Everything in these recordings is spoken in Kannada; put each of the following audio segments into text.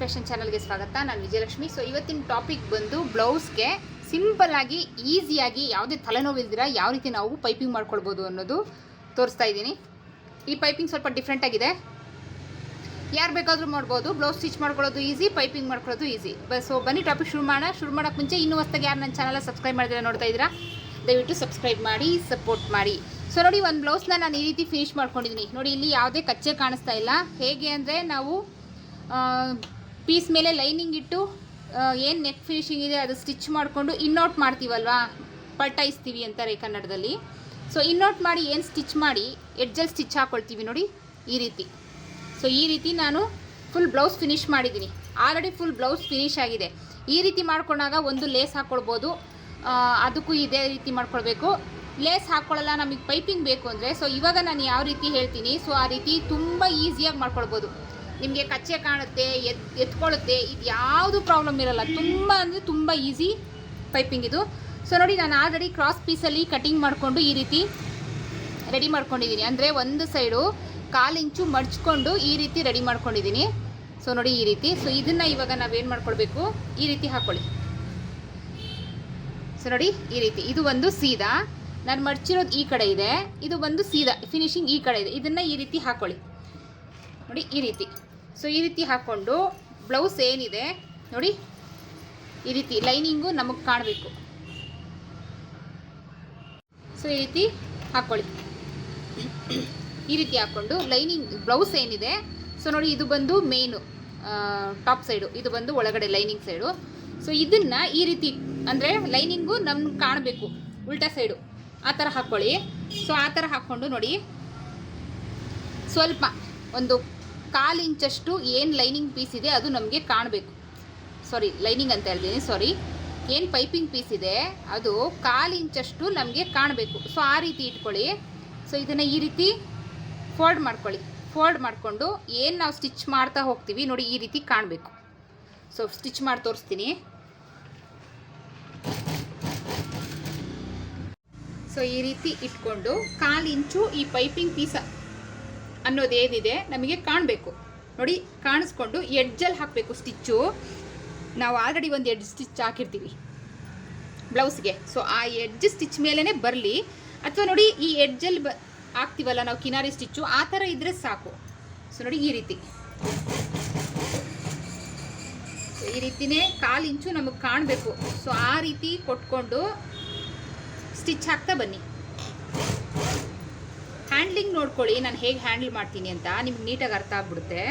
ಫ್ಯಾಷನ್ ಚಾನಲ್ಗೆ ಸ್ವಾಗತ. ನಾನು ವಿಜಯಲಕ್ಷ್ಮಿ. ಸೊ ಇವತ್ತಿನ ಟಾಪಿಕ್ ಬಂದು ಬ್ಲೌಸ್ಗೆ ಸಿಂಪಲ್ ಆಗಿ ಈಸಿಯಾಗಿ ಯಾವುದೇ ತಲೆನೋವಿಲ್ದಿರ ಯಾವ ರೀತಿ ನಾವು ಪೈಪಿಂಗ್ ಮಾಡ್ಕೊಳ್ಬೋದು ಅನ್ನೋದು ತೋರಿಸ್ತಾ ಇದ್ದೀನಿ. ಈ ಪೈಪಿಂಗ್ ಸ್ವಲ್ಪ ಡಿಫ್ರೆಂಟ್ ಆಗಿದೆ, ಯಾರು ಬೇಕಾದರೂ ಮಾಡ್ಬೋದು. ಬ್ಲೌಸ್ ಸ್ಟಿಚ್ ಮಾಡ್ಕೊಳ್ಳೋದು ಈಸಿ, ಪೈಪಿಂಗ್ ಮಾಡ್ಕೊಳ್ಳೋದು ಈಸಿ. ಸೊ ಬನ್ನಿ ಟಾಪಿಕ್ ಶುರು ಮಾಡೋಕ್ಕೆ ಮುಂಚೆ ಇನ್ನೂ ಹೊಸ್ದಾಗಿ ಯಾರು ನನ್ನ ಚಾನಲ್ ಸಬ್ಸ್ಕ್ರೈಬ್ ಮಾಡಿದ್ರೆ ನೋಡ್ತಾ ಇದ್ದೀರಾ, ದಯವಿಟ್ಟು ಸಬ್ಸ್ಕ್ರೈಬ್ ಮಾಡಿ, ಸಪೋರ್ಟ್ ಮಾಡಿ. ಸೊ ನೋಡಿ, ಒಂದು ಬ್ಲೌಸ್ನ ನಾನು ಈ ರೀತಿ ಫಿನಿಶ್ ಮಾಡ್ಕೊಂಡಿದ್ದೀನಿ. ನೋಡಿ, ಇಲ್ಲಿ ಯಾವುದೇ ಕಚ್ಚೆ ಕಾಣಿಸ್ತಾ ಇಲ್ಲ. ಹೇಗೆ ಅಂದರೆ ನಾವು ಪೀಸ್ ಮೇಲೆ ಲೈನಿಂಗ್ ಇಟ್ಟು ಏನು ನೆಕ್ ಫಿನಿಶಿಂಗ್ ಇದೆ ಅದು ಸ್ಟಿಚ್ ಮಾಡಿಕೊಂಡು ಇನ್ನೌಟ್ ಮಾಡ್ತೀವಲ್ವಾ, ಪಲ್ಟಾಯಿಸ್ತೀವಿ ಅಂತಾರೆ ಕನ್ನಡದಲ್ಲಿ. ಸೊ ಇನ್ನೌಟ್ ಮಾಡಿ ಏನು ಸ್ಟಿಚ್ ಮಾಡಿ ಎಡ್ಜಲ್ಲಿ ಸ್ಟಿಚ್ ಹಾಕ್ಕೊಳ್ತೀವಿ ನೋಡಿ, ಈ ರೀತಿ. ಸೊ ಈ ರೀತಿ ನಾನು ಫುಲ್ ಬ್ಲೌಸ್ ಫಿನಿಶ್ ಮಾಡಿದ್ದೀನಿ. ಆಲ್ರೆಡಿ ಫುಲ್ ಬ್ಲೌಸ್ ಫಿನಿಶ್ ಆಗಿದೆ. ಈ ರೀತಿ ಮಾಡ್ಕೊಂಡಾಗ ಒಂದು ಲೇಸ್ ಹಾಕ್ಕೊಳ್ಬೋದು, ಅದಕ್ಕೂ ಇದೇ ರೀತಿ ಮಾಡ್ಕೊಳ್ಬೇಕು. ಲೇಸ್ ಹಾಕ್ಕೊಳ್ಳಲ್ಲ, ನಮಗೆ ಪೈಪಿಂಗ್ ಬೇಕು ಅಂದರೆ. ಸೊ ಇವಾಗ ನಾನು ಯಾವ ರೀತಿ ಹೇಳ್ತೀನಿ, ಸೊ ಆ ರೀತಿ ತುಂಬ ಈಸಿಯಾಗಿ ಮಾಡ್ಕೊಳ್ಬೋದು. ನಿಮಗೆ ಕಚ್ಚೆ ಕಾಣುತ್ತೆ, ಎತ್ಕೊಳ್ಳುತ್ತೆ, ಇದು ಯಾವುದು ಪ್ರಾಬ್ಲಮ್ ಇರಲ್ಲ. ತುಂಬ ಅಂದರೆ ತುಂಬ ಈಸಿ ಪೈಪಿಂಗ್ ಇದು. ಸೊ ನೋಡಿ, ನಾನು ಆಲ್ರೆಡಿ ಕ್ರಾಸ್ ಪೀಸಲ್ಲಿ ಕಟಿಂಗ್ ಮಾಡಿಕೊಂಡು ಈ ರೀತಿ ರೆಡಿ ಮಾಡ್ಕೊಂಡಿದ್ದೀನಿ. ಅಂದರೆ ಒಂದು ಸೈಡು 1/4 ಇಂಚು ಮಡ್ಚ್ಕೊಂಡು ಈ ರೀತಿ ರೆಡಿ ಮಾಡ್ಕೊಂಡಿದ್ದೀನಿ. ಸೊ ನೋಡಿ, ಈ ರೀತಿ. ಸೊ ಇದನ್ನು ಇವಾಗ ನಾವೇನು ಮಾಡ್ಕೊಳ್ಬೇಕು, ಈ ರೀತಿ ಹಾಕ್ಕೊಳ್ಳಿ. ಸೊ ನೋಡಿ, ಈ ರೀತಿ. ಇದು ಒಂದು ಸೀದಾ, ನಾನು ಮಡ್ಚಿರೋದು ಈ ಕಡೆ ಇದೆ, ಇದು ಒಂದು ಸೀದಾ ಫಿನಿಶಿಂಗ್ ಈ ಕಡೆ ಇದೆ. ಇದನ್ನು ಈ ರೀತಿ ಹಾಕ್ಕೊಳ್ಳಿ ನೋಡಿ, ಈ ರೀತಿ. ಸೊ ಈ ರೀತಿ ಹಾಕ್ಕೊಂಡು ಬ್ಲೌಸ್ ಏನಿದೆ ನೋಡಿ, ಈ ರೀತಿ ಲೈನಿಂಗು ನಮಗೆ ಕಾಣಬೇಕು. ಸೊ ಈ ರೀತಿ ಹಾಕ್ಕೊಳ್ಳಿ. ಈ ರೀತಿ ಹಾಕ್ಕೊಂಡು ಲೈನಿಂಗ್ ಬ್ಲೌಸ್ ಏನಿದೆ, ಸೊ ನೋಡಿ, ಇದು ಬಂದು ಮೇನು ಟಾಪ್ ಸೈಡು, ಇದು ಬಂದು ಒಳಗಡೆ ಲೈನಿಂಗ್ ಸೈಡು. ಸೊ ಇದನ್ನು ಈ ರೀತಿ ಅಂದರೆ ಲೈನಿಂಗು ನಮ್ಗೆ ಕಾಣಬೇಕು, ಉಲ್ಟಾ ಸೈಡು ಆ ಥರ ಹಾಕ್ಕೊಳ್ಳಿ. ಸೊ ಆ ಥರ ಹಾಕ್ಕೊಂಡು ನೋಡಿ, ಸ್ವಲ್ಪ ಒಂದು 1/4 ಇಂಚಷ್ಟು ಏನು ಲೈನಿಂಗ್ ಪೀಸ್ ಇದೆ ಅದು ನಮಗೆ ಕಾಣಬೇಕು. ಸಾರಿ, ಲೈನಿಂಗ್ ಅಂತ ಹೇಳ್ತೀನಿ, ಸಾರಿ. ಏನು ಪೈಪಿಂಗ್ ಪೀಸ್ ಇದೆ ಅದು 1/4 ಇಂಚಷ್ಟು ನಮಗೆ ಕಾಣಬೇಕು. ಸೊ ಆ ರೀತಿ ಇಟ್ಕೊಳ್ಳಿ. ಸೊ ಇದನ್ನು ಈ ರೀತಿ ಫೋಲ್ಡ್ ಮಾಡ್ಕೊಳ್ಳಿ. ಫೋಲ್ಡ್ ಮಾಡಿಕೊಂಡು ಏನು ನಾವು ಸ್ಟಿಚ್ ಮಾಡ್ತಾ ಹೋಗ್ತೀವಿ ನೋಡಿ, ಈ ರೀತಿ ಕಾಣಬೇಕು. ಸೊ ಸ್ಟಿಚ್ ಮಾಡಿ ತೋರಿಸ್ತೀನಿ. ಸೊ ಈ ರೀತಿ ಇಟ್ಕೊಂಡು 1/4 ಇಂಚು ಈ ಪೈಪಿಂಗ್ ಪೀಸ ಅನ್ನೋದೇನಿದೆ ನಮಗೆ ಕಾಣಬೇಕು ನೋಡಿ. ಕಾಣಿಸ್ಕೊಂಡು ಎಡ್ಜಲ್ಲಿ ಹಾಕಬೇಕು ಸ್ಟಿಚ್ಚು. ನಾವು ಆಲ್ರೆಡಿ ಒಂದು ಎಡ್ಜ್ ಸ್ಟಿಚ್ ಹಾಕಿರ್ತೀವಿ ಬ್ಲೌಸ್ಗೆ. ಸೊ ಆ ಎಡ್ಜ್ ಸ್ಟಿಚ್ ಮೇಲೇ ಬರಲಿ, ಅಥವಾ ನೋಡಿ ಈ ಎಡ್ಜಲ್ಲಿ ಹಾಕ್ತೀವಲ್ಲ ನಾವು ಕಿನಾರಿ ಸ್ಟಿಚ್ಚು, ಆ ಥರ ಇದ್ದರೆ ಸಾಕು. ಸೊ ನೋಡಿ, ಈ ರೀತಿ. ಸೊ ಈ ರೀತಿಯೇ 1/4 ಇಂಚು ನಮಗೆ ಕಾಣಬೇಕು. ಸೊ ಆ ರೀತಿ ಕೊಟ್ಕೊಂಡು ಸ್ಟಿಚ್ ಹಾಕ್ತಾ ಬನ್ನಿ. ಹ್ಯಾಂಡ್ಲಿಂಗ್ ನೋಡ್ಕೊಳ್ಳಿ, ನಾನು ಹೇಗೆ ಹ್ಯಾಂಡಲ್ ಮಾಡ್ತೀನಿ ಅಂತ ನಿಮ್ಗೆ ನೀಟಾಗಿ ಅರ್ಥ ಆಗ್ಬಿಡುತ್ತೆ.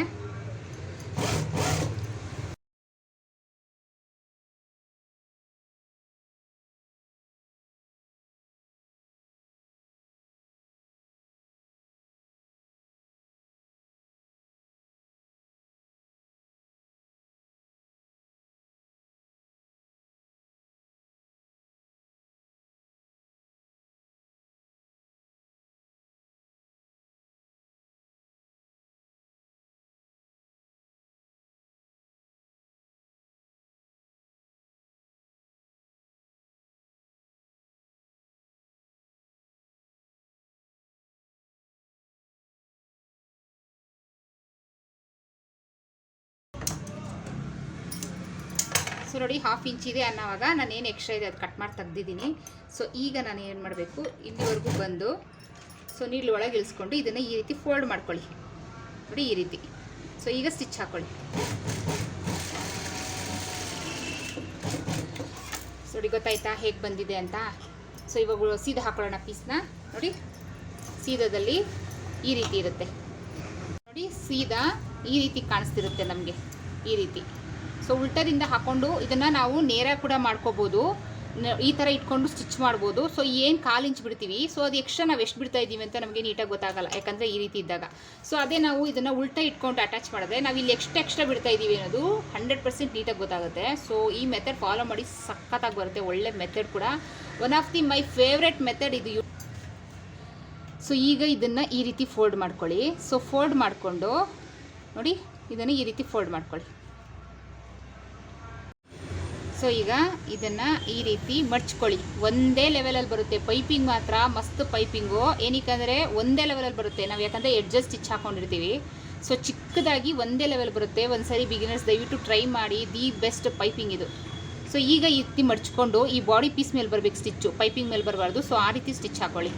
ಸೊ ನೋಡಿ, 1/2 ಇಂಚ್ ಇದೆ ಅನ್ನೋವಾಗ ನಾನು ಏನು ಎಕ್ಸ್ಟ್ರಾ ಇದೆ ಅದು ಕಟ್ ಮಾಡಿ ತೆಗ್ದಿದ್ದೀನಿ. ಸೊ ಈಗ ನಾನು ಏನು ಮಾಡಬೇಕು, ಇಲ್ಲಿವರೆಗೂ ಬಂದು ಸೊ ನೀಡ್ಲ್ ಒಳಗೆ ಇಳಿಸ್ಕೊಂಡು ಇದನ್ನು ಈ ರೀತಿ ಫೋಲ್ಡ್ ಮಾಡ್ಕೊಳ್ಳಿ ನೋಡಿ, ಈ ರೀತಿ. ಸೊ ಈಗ ಸ್ಟಿಚ್ ಹಾಕ್ಕೊಳ್ಳಿ. ಸೊ ನೋಡಿ, ಗೊತ್ತಾಯ್ತಾ ಹೇಗೆ ಬಂದಿದೆ ಅಂತ. ಸೊ ಇವಾಗ ಸೀದಾ ಹಾಕೊಳ್ಳೋಣ ಪೀಸ್ನ. ನೋಡಿ, ಸೀದಾದಲ್ಲಿ ಈ ರೀತಿ ಇರುತ್ತೆ ನೋಡಿ, ಸೀದಾ ಈ ರೀತಿ ಕಾಣಿಸ್ತಿರುತ್ತೆ ನಮಗೆ, ಈ ರೀತಿ. ಸೊ ಉಲ್ಟದಿಂದ ಹಾಕ್ಕೊಂಡು ಇದನ್ನು ನಾವು ನೇರ ಕೂಡ ಮಾಡ್ಕೋಬೋದು, ಈ ಥರ ಇಟ್ಕೊಂಡು ಸ್ಟಿಚ್ ಮಾಡ್ಬೋದು. ಸೊ ಏನು 1/4 ಇಂಚ್ ಬಿಡ್ತೀವಿ, ಸೊ ಅದು ಎಕ್ಸ್ಟ್ರಾ ನಾವು ಎಷ್ಟು ಬಿಡ್ತಾ ಇದ್ದೀವಿ ಅಂತ ನಮಗೆ ನೀಟಾಗಿ ಗೊತ್ತಾಗಲ್ಲ, ಯಾಕಂದರೆ ಈ ರೀತಿ ಇದ್ದಾಗ. ಸೊ ಅದೇ ನಾವು ಇದನ್ನು ಉಲ್ಟಾ ಇಟ್ಕೊಂಡು ಅಟ್ಯಾಚ್ ಮಾಡಿದ್ರೆ ನಾವು ಇಲ್ಲಿ ಎಕ್ಸ್ಟ್ರಾ ಬಿಡ್ತಾ ಇದ್ದೀವಿ ಅನ್ನೋದು 100% ನೀಟಾಗಿ ಗೊತ್ತಾಗುತ್ತೆ. ಸೊ ಈ ಮೆಥಡ್ ಫಾಲೋ ಮಾಡಿ, ಸಖತ್ತಾಗಿ ಬರುತ್ತೆ, ಒಳ್ಳೆ ಮೆಥಡ್ ಕೂಡ. One of the my favourite method ಇದು. ಸೊ ಈಗ ಇದನ್ನು ಈ ರೀತಿ ಫೋಲ್ಡ್ ಮಾಡ್ಕೊಳ್ಳಿ. ಸೊ ಫೋಲ್ಡ್ ಮಾಡಿಕೊಂಡು ನೋಡಿ, ಇದನ್ನು ಈ ರೀತಿ ಫೋಲ್ಡ್ ಮಾಡ್ಕೊಳ್ಳಿ. ಸೊ ಈಗ ಇದನ್ನು ಈ ರೀತಿ ಮಡ್ಚ್ಕೊಳ್ಳಿ. ಒಂದೇ ಲೆವೆಲಲ್ಲಿ ಬರುತ್ತೆ. ಪೈಪಿಂಗ್ ಮಾತ್ರ ಮಸ್ತ್ ಪೈಪಿಂಗು, ಏನಕ್ಕಂದರೆ ಒಂದೇ ಲೆವೆಲಲ್ಲಿ ಬರುತ್ತೆ ನಾವು, ಯಾಕಂದರೆ ಎಡ್ಜಸ್ ಸ್ಟಿಚ್ ಹಾಕ್ಕೊಂಡಿರ್ತೀವಿ. ಸೊ ಚಿಕ್ಕದಾಗಿ ಒಂದೇ ಲೆವೆಲ್ ಬರುತ್ತೆ. ಒಂದು ಸರಿ ಬಿಗಿನರ್ಸ್ ದಯವಿಟ್ಟು ಟ್ರೈ ಮಾಡಿ, ದಿ ಬೆಸ್ಟ್ ಪೈಪಿಂಗ್ ಇದು. ಸೊ ಈಗ ಈ ರೀತಿ ಮಡ್ಚ್ಕೊಂಡು ಈ ಬಾಡಿ ಪೀಸ್ ಮೇಲೆ ಬರಬೇಕು ಸ್ಟಿಚ್ಚು, ಪೈಪಿಂಗ್ ಮೇಲೆ ಬರಬಾರ್ದು. ಸೊ ಆ ರೀತಿ ಸ್ಟಿಚ್ ಹಾಕೊಳ್ಳಿ.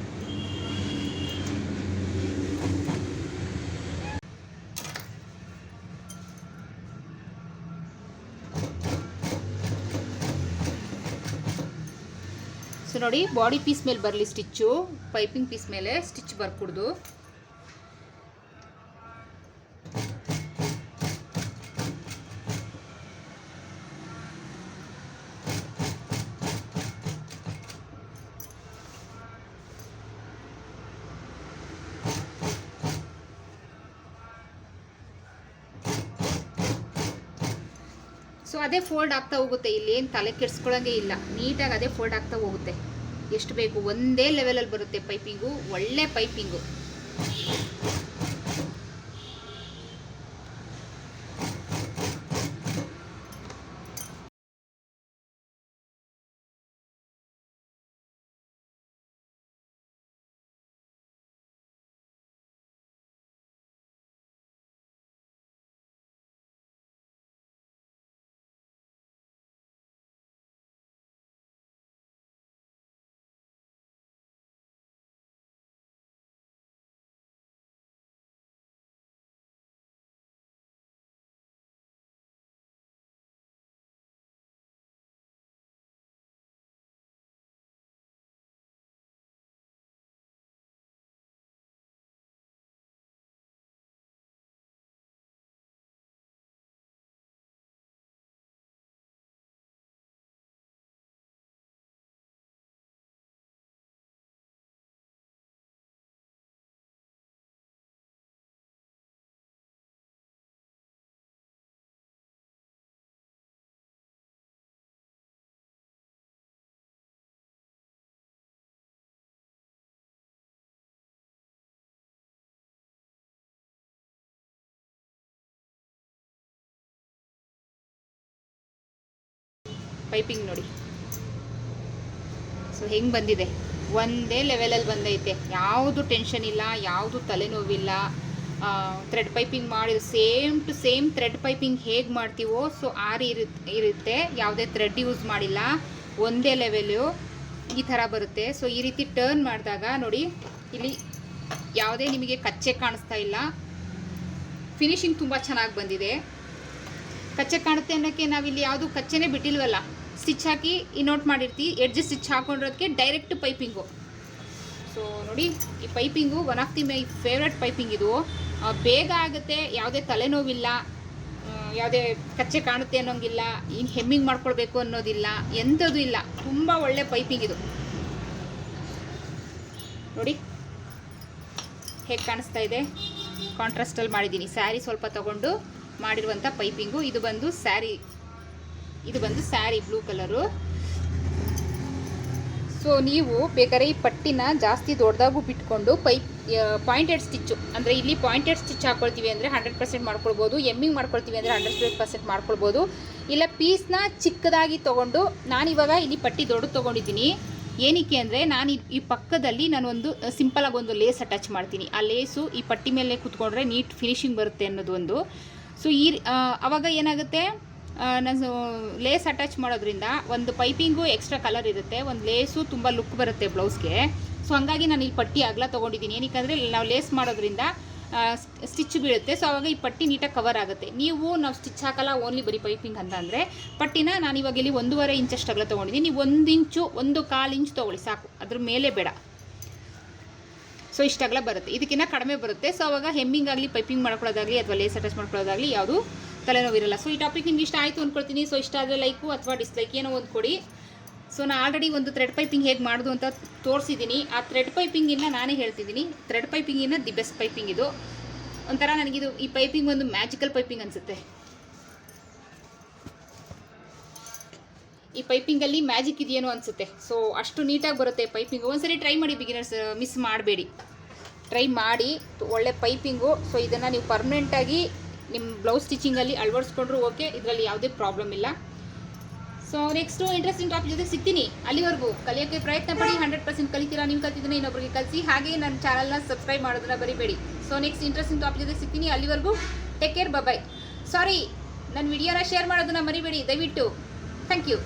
ಸೊ ನೋಡಿ, ಬಾಡಿ ಪೀಸ್ ಮೇಲೆ ಬರಲಿ ಸ್ಟಿಚ್ಚು, ಪೈಪಿಂಗ್ ಪೀಸ್ ಮೇಲೆ ಸ್ಟಿಚ್ ಬರ್ಕೂಡ್ದು. ಸೊ ಅದೇ ಫೋಲ್ಡ್ ಆಗ್ತಾ ಹೋಗುತ್ತೆ, ಇಲ್ಲಿ ಏನು ತಲೆ ಕೆಡಿಸ್ಕೊಳ್ಳೋಂಗೆ ಇಲ್ಲ, ನೀಟಾಗಿ ಅದೇ ಫೋಲ್ಡ್ ಆಗ್ತಾ ಹೋಗುತ್ತೆ. ಎಷ್ಟು ಬೇಕು ಒಂದೇ ಲೆವೆಲಲ್ಲಿ ಬರುತ್ತೆ ಪೈಪಿಂಗು, ಒಳ್ಳೆ ಪೈಪಿಂಗು. ಪೈಪಿಂಗ್ ನೋಡಿ ಸೊ ಹೆಂಗೆ ಬಂದಿದೆ, ಒಂದೇ ಲೆವೆಲಲ್ಲಿ ಬಂದೈತೆ, ಯಾವುದು ಟೆನ್ಷನ್ ಇಲ್ಲ, ಯಾವುದು ತಲೆನೋವಿಲ್ಲ. ಥ್ರೆಡ್ ಪೈಪಿಂಗ್ ಮಾಡಿ same to same thread piping ಹೇಗೆ ಮಾಡ್ತೀವೋ ಸೊ ಆ ಇರುತ್ತೆ, ಯಾವುದೇ ಥ್ರೆಡ್ ಯೂಸ್ ಮಾಡಿಲ್ಲ, ಒಂದೇ ಲೆವೆಲು ಈ ಥರ ಬರುತ್ತೆ. ಸೊ ಈ ರೀತಿ ಟರ್ನ್ ಮಾಡಿದಾಗ ನೋಡಿ, ಇಲ್ಲಿ ಯಾವುದೇ ನಿಮಗೆ ಕಚ್ಚೆ ಕಾಣಿಸ್ತಾ ಇಲ್ಲ, ಫಿನಿಶಿಂಗ್ ತುಂಬ ಚೆನ್ನಾಗಿ ಬಂದಿದೆ. ಕಚ್ಚೆ ಕಾಣುತ್ತೆ ಅನ್ನೋಕ್ಕೆ ನಾವಿಲ್ಲಿ ಯಾವುದು ಕಚ್ಚೆನೇ ಬಿಟ್ಟಿಲ್ವಲ್ಲ, ಸ್ಟಿಚ್ ಹಾಕಿ ಈ ನೋಟ್ ಮಾಡಿರ್ತೀವಿ, ಎಡ್ಜ್ ಸ್ಟಿಚ್ ಹಾಕೊಂಡಿರೋದಕ್ಕೆ ಡೈರೆಕ್ಟ್ ಪೈಪಿಂಗು. ಸೊ ನೋಡಿ, ಈ piping one of the my favourite piping ಇದು. ಬೇಗ ಆಗುತ್ತೆ, ಯಾವುದೇ ತಲೆನೋವಿಲ್ಲ, ಯಾವುದೇ ಕಚ್ಚೆ ಕಾಣುತ್ತೆ ಅನ್ನೋಂಗಿಲ್ಲ, ಇನ್ನು ಹೆಮ್ಮಿಂಗ್ ಮಾಡ್ಕೊಳ್ಬೇಕು ಅನ್ನೋದಿಲ್ಲ, ಎಂಥದ್ದು ಇಲ್ಲ, ತುಂಬ ಒಳ್ಳೆ ಪೈಪಿಂಗ್ ಇದು. ನೋಡಿ ಹೇಗೆ ಕಾಣಿಸ್ತಾ ಇದೆ, ಕಾಂಟ್ರಾಸ್ಟಲ್ಲಿ ಮಾಡಿದ್ದೀನಿ. ಸ್ಯಾರಿ ಸ್ವಲ್ಪ ತಗೊಂಡು ಮಾಡಿರುವಂಥ ಪೈಪಿಂಗು. ಇದು ಬಂದು ಸ್ಯಾರಿ ಬ್ಲೂ ಕಲರು. ಸೊ ನೀವು ಬೇಕಾದ್ರೆ ಈ ಪಟ್ಟಿನ ಜಾಸ್ತಿ ದೊಡ್ಡದಾಗೂ ಬಿಟ್ಕೊಂಡು ಪಾಯಿಂಟೆಡ್ ಸ್ಟಿಚ್ಚು, ಅಂದರೆ ಇಲ್ಲಿ ಪಾಯಿಂಟೆಡ್ ಸ್ಟಿಚ್ ಹಾಕ್ಕೊಳ್ತೀವಿ ಅಂದರೆ 100% ಮಾಡ್ಕೊಳ್ಬೋದು, ಎಮ್ಮಿಂಗ್ ಮಾಡ್ಕೊಳ್ತೀವಿ ಅಂದರೆ 100% ಮಾಡ್ಕೊಳ್ಬೋದು. ಇಲ್ಲ ಪೀಸ್ನ ಚಿಕ್ಕದಾಗಿ ತೊಗೊಂಡು, ನಾನಿವಾಗ ಇಲ್ಲಿ ಪಟ್ಟಿ ದೊಡ್ಡ ತೊಗೊಂಡಿದ್ದೀನಿ. ಏನಕ್ಕೆ ಅಂದರೆ ನಾನು ಈ ಪಕ್ಕದಲ್ಲಿ ಒಂದು ಸಿಂಪಲಾಗಿ ಒಂದು ಲೇಸ್ ಅಟ್ಯಾಚ್ ಮಾಡ್ತೀನಿ. ಆ ಲೇಸು ಈ ಪಟ್ಟಿ ಮೇಲೆ ಕೂತ್ಕೊಂಡ್ರೆ ನೀಟ್ ಫಿನಿಶಿಂಗ್ ಬರುತ್ತೆ ಅನ್ನೋದು ಒಂದು. ಸೊ ಆವಾಗ ಏನಾಗುತ್ತೆ, ನಾನು ಲೇಸ್ ಅಟ್ಯಾಚ್ ಮಾಡೋದ್ರಿಂದ ಒಂದು ಪೈಪಿಂಗು ಎಕ್ಸ್ಟ್ರಾ ಕಲರ್ ಇರುತ್ತೆ, ಒಂದು ಲೇಸು ತುಂಬ ಲುಕ್ ಬರುತ್ತೆ ಬ್ಲೌಸ್ಗೆ. ಸೊ ಹಾಗಾಗಿ ನಾನು ಈ ಪಟ್ಟಿ ಅಗಲ ತೊಗೊಂಡಿದ್ದೀನಿ. ಏನಕ್ಕೆ ನಾವು ಲೇಸ್ ಮಾಡೋದ್ರಿಂದ ಸ್ಟಿಚ್ ಬೀಳುತ್ತೆ. ಸೊ ಆವಾಗ ಈ ಪಟ್ಟಿ ನೀಟಾಗಿ ಕವರ್ ಆಗುತ್ತೆ. ನಾವು ಸ್ಟಿಚ್ ಹಾಕಲ್ಲ, ಓನ್ಲಿ ಬರೀ ಪೈಪಿಂಗ್ ಅಂತ ಅಂದರೆ ಪಟ್ಟಿನ ನಾನು ಇವಾಗ ಇಲ್ಲಿ 1.5 ಇಂಚಷ್ಟು ಅಗಲ ತೊಗೊಂಡಿದ್ದೀನಿ. ನೀವು 1 ಇಂಚು 1/4 ಇಂಚು ತೊಗೊಳ್ಳಿ ಸಾಕು, ಅದ್ರ ಮೇಲೆ ಬೇಡ. ಸೊ ಇಷ್ಟಾಗಲ ಬರುತ್ತೆ, ಇದಕ್ಕಿಂತ ಕಡಿಮೆ ಬರುತ್ತೆ. ಸೊ ಅವಾಗ ಹೆಮ್ಮಿಂಗ್ ಆಗಲಿ, ಪೈಪಿಂಗ್ ಮಾಡ್ಕೊಳ್ಳೋದಾಗಲಿ ಅಥವಾ ಲೇಸ್ ಅಟ್ಯಾಚ್ ಮಾಡ್ಕೊಳ್ಳೋದಾಗಲಿ ಯಾವುದು ತಲೆನೋವಿರಲ್ಲ. ಸೊ ಈ ಟಾಪಿಕ್ ನಿಮ್ಗೆ ಇಷ್ಟ ಆಯಿತು ಅಂದ್ಕೊಳ್ತೀನಿ. ಸೊ ಇಷ್ಟ ಆದರೆ ಲೈಕು ಅಥವಾ ಡಿಸ್ಲೈಕ್ ಏನೋ ಒಂದು ಕೊಡಿ. ಸೊ ನಾನು ಆಲ್ರೆಡಿ ಒಂದು ಥ್ರೆಡ್ ಪೈಪಿಂಗ್ ಹೇಗೆ ಮಾಡೋದು ಅಂತ ತೋರಿಸಿದ್ದೀನಿ. ಆ ಥ್ರೆಡ್ ಪೈಪಿಂಗಿನ ನಾನೇ ಹೇಳ್ತಿದ್ದೀನಿ, ಥ್ರೆಡ್ ಪೈಪಿಂಗಿನ ದಿ ಬೆಸ್ಟ್ ಪೈಪಿಂಗ್ ಇದು. ಒಂಥರ ನನಗಿದು ಈ ಪೈಪಿಂಗ್ ಒಂದು ಮ್ಯಾಜಿಕಲ್ ಪೈಪಿಂಗ್ ಅನಿಸುತ್ತೆ. ಈ ಪೈಪಿಂಗಲ್ಲಿ ಮ್ಯಾಜಿಕ್ ಇದೆಯೇನೋ ಅನಿಸುತ್ತೆ. ಸೊ ಅಷ್ಟು ನೀಟಾಗಿ ಬರುತ್ತೆ ಪೈಪಿಂಗು. ಒಂದ್ಸರಿ ಟ್ರೈ ಮಾಡಿ ಬಿಗಿನರ್ಸ್, ಮಿಸ್ ಮಾಡಬೇಡಿ, ಟ್ರೈ ಮಾಡಿ, ಒಳ್ಳೆ ಪೈಪಿಂಗು. ಸೊ ಇದನ್ನು ನೀವು ಪರ್ಮನೆಂಟಾಗಿ ನಿಮ್ಮ ಬ್ಲೌಸ್ ಸ್ಟಿಚಿಂಗಲ್ಲಿ ಅಳವಡಿಸ್ಕೊಂಡ್ರು ಓಕೆ, ಇದರಲ್ಲಿ ಯಾವುದೇ ಪ್ರಾಬ್ಲಮ್ ಇಲ್ಲ. So so next interesting topic ಜೊತೆ ಸಿಗ್ತೀನಿ. ಅಲ್ಲಿವರೆಗೂ ಕಲಿಯೋಕ್ಕೆ ಪ್ರಯತ್ನ ಪಡಿ. 100% ಕಲಿತೀರಾ. ನೀವು ಕಲ್ತಿದ್ದನ್ನ ಇನ್ನೊಬ್ಬರಿಗೆ ಕಲಿಸಿ. ಹಾಗೆ ನನ್ನ ಚಾನಲ್ನ ಸಬ್ಸ್ಕ್ರೈಬ್ ಮಾಡೋದನ್ನ ಬರಿಬೇಡಿ. ಸೊ ನೆಕ್ಸ್ಟ್ ಇಂಟ್ರೆಸ್ಟಿಂಗ್ ಟಾಪಿಕ್ ಜೊತೆ ಸಿಗ್ತೀನಿ. ಅಲ್ಲಿವರೆಗೂ ಟೇಕ್ ಕೇರ್, ಬಾಯ್. ಸಾರಿ, ನನ್ನ ವಿಡಿಯೋನ ಶೇರ್ ಮಾಡೋದನ್ನ ಮರಿಬೇಡಿ ದಯವಿಟ್ಟು. Thank you.